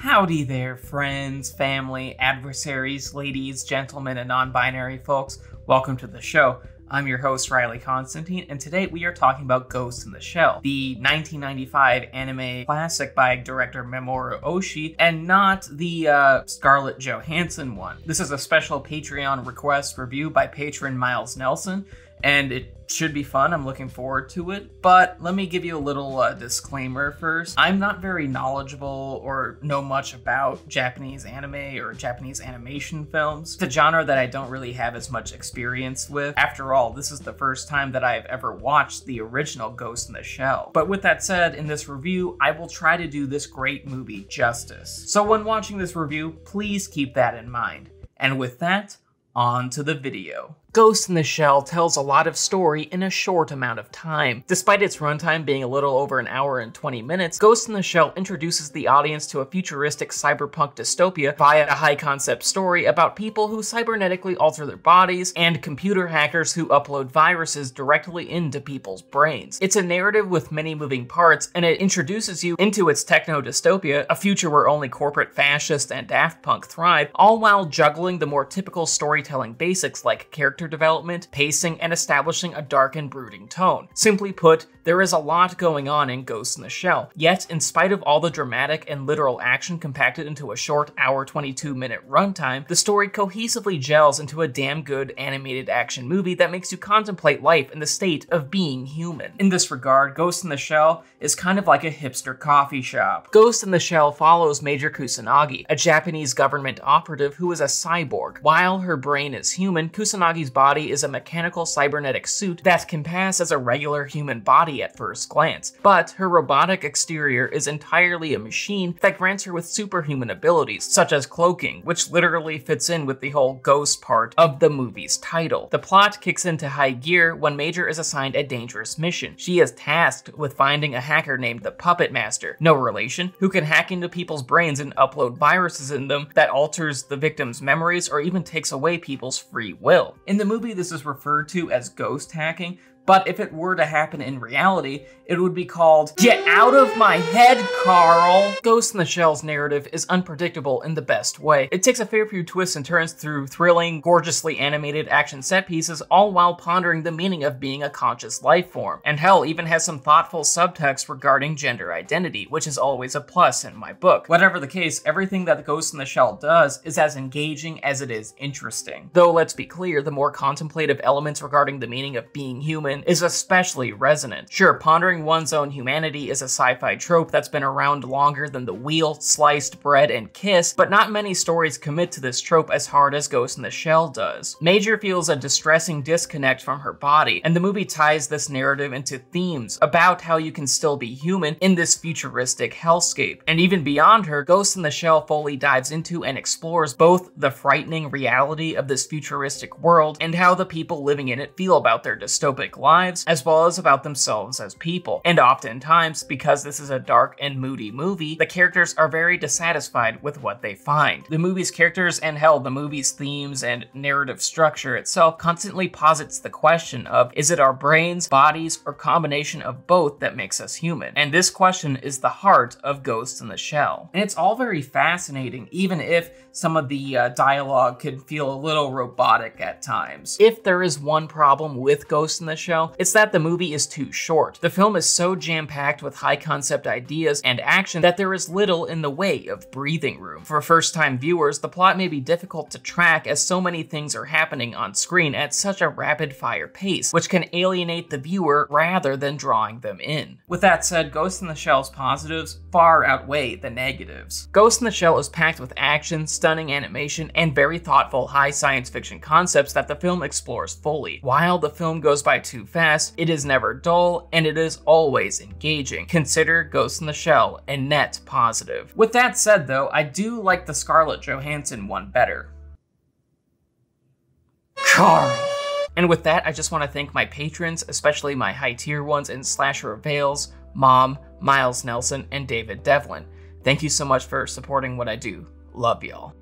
Howdy there, friends, family, adversaries, ladies, gentlemen, and non-binary folks. Welcome to the show. I'm your host, Riley Constantine, and today we are talking about Ghost in the Shell, the 1995 anime classic by director Mamoru Oshii, and not the Scarlett Johansson one. This is a special Patreon request review by patron Miles Nelson, and it should be fun. I'm looking forward to it. But let me give you a little disclaimer first. I'm not very knowledgeable or know much about Japanese anime or Japanese animation films. It's a genre that I don't really have as much experience with. After all, this is the first time that I've ever watched the original Ghost in the Shell. But with that said, in this review, I will try to do this great movie justice. So when watching this review, please keep that in mind. And with that, on to the video. Ghost in the Shell tells a lot of story in a short amount of time. Despite its runtime being a little over an hour and 20 minutes, Ghost in the Shell introduces the audience to a futuristic cyberpunk dystopia via a high-concept story about people who cybernetically alter their bodies and computer hackers who upload viruses directly into people's brains. It's a narrative with many moving parts, and it introduces you into its techno-dystopia, a future where only corporate fascists and Daft Punk thrive, all while juggling the more typical storytelling basics like character development, pacing, and establishing a dark and brooding tone. Simply put, there is a lot going on in Ghost in the Shell. Yet, in spite of all the dramatic and literal action compacted into a short hour 22-minute runtime, the story cohesively gels into a damn good animated action movie that makes you contemplate life in the state of being human. In this regard, Ghost in the Shell is kind of like a hipster coffee shop. Ghost in the Shell follows Major Kusanagi, a Japanese government operative who is a cyborg. While her brain is human, Kusanagi's body is a mechanical cybernetic suit that can pass as a regular human body at first glance, but her robotic exterior is entirely a machine that grants her with superhuman abilities, such as cloaking, which literally fits in with the whole ghost part of the movie's title. The plot kicks into high gear when Major is assigned a dangerous mission. She is tasked with finding a hacker named the Puppet Master, no relation, who can hack into people's brains and upload viruses in them that alters the victim's memories or even takes away people's free will. In the movie, this is referred to as ghost hacking, but if it were to happen in reality, it would be called "Get out of my head, Carl!" Ghost in the Shell's narrative is unpredictable in the best way. It takes a fair few twists and turns through thrilling, gorgeously animated action set pieces, all while pondering the meaning of being a conscious life form. And hell, even has some thoughtful subtext regarding gender identity, which is always a plus in my book. Whatever the case, everything that Ghost in the Shell does is as engaging as it is interesting. Though let's be clear, the more contemplative elements regarding the meaning of being human is especially resonant. Sure, pondering one's own humanity is a sci-fi trope that's been around longer than the wheel, sliced bread, and kiss, but not many stories commit to this trope as hard as Ghost in the Shell does. Major feels a distressing disconnect from her body, and the movie ties this narrative into themes about how you can still be human in this futuristic hellscape. And even beyond her, Ghost in the Shell fully dives into and explores both the frightening reality of this futuristic world and how the people living in it feel about their dystopic lives, as well as about themselves as people. And oftentimes, because this is a dark and moody movie, the characters are very dissatisfied with what they find. The movie's characters, and hell, the movie's themes and narrative structure itself, constantly posits the question of, is it our brains, bodies, or combination of both that makes us human? And this question is the heart of Ghost in the Shell. And it's all very fascinating, even if some of the dialogue could feel a little robotic at times. If there is one problem with Ghost in the Shell, it's that the movie is too short. The film is so jam-packed with high-concept ideas and action that there is little in the way of breathing room. For first-time viewers, the plot may be difficult to track as so many things are happening on screen at such a rapid-fire pace, which can alienate the viewer rather than drawing them in. With that said, Ghost in the Shell's positives far outweigh the negatives. Ghost in the Shell is packed with action, stunning animation, and very thoughtful high science fiction concepts that the film explores fully. While the film goes by too fast, it is never dull, and it is always engaging. Consider Ghost in the Shell a net positive. With that said though, I do like the Scarlett Johansson one better. Carl! And with that, I just want to thank my patrons, especially my high tier ones in Slasher Avails, Mom, Miles Nelson, and David Devlin. Thank you so much for supporting what I do. Love y'all.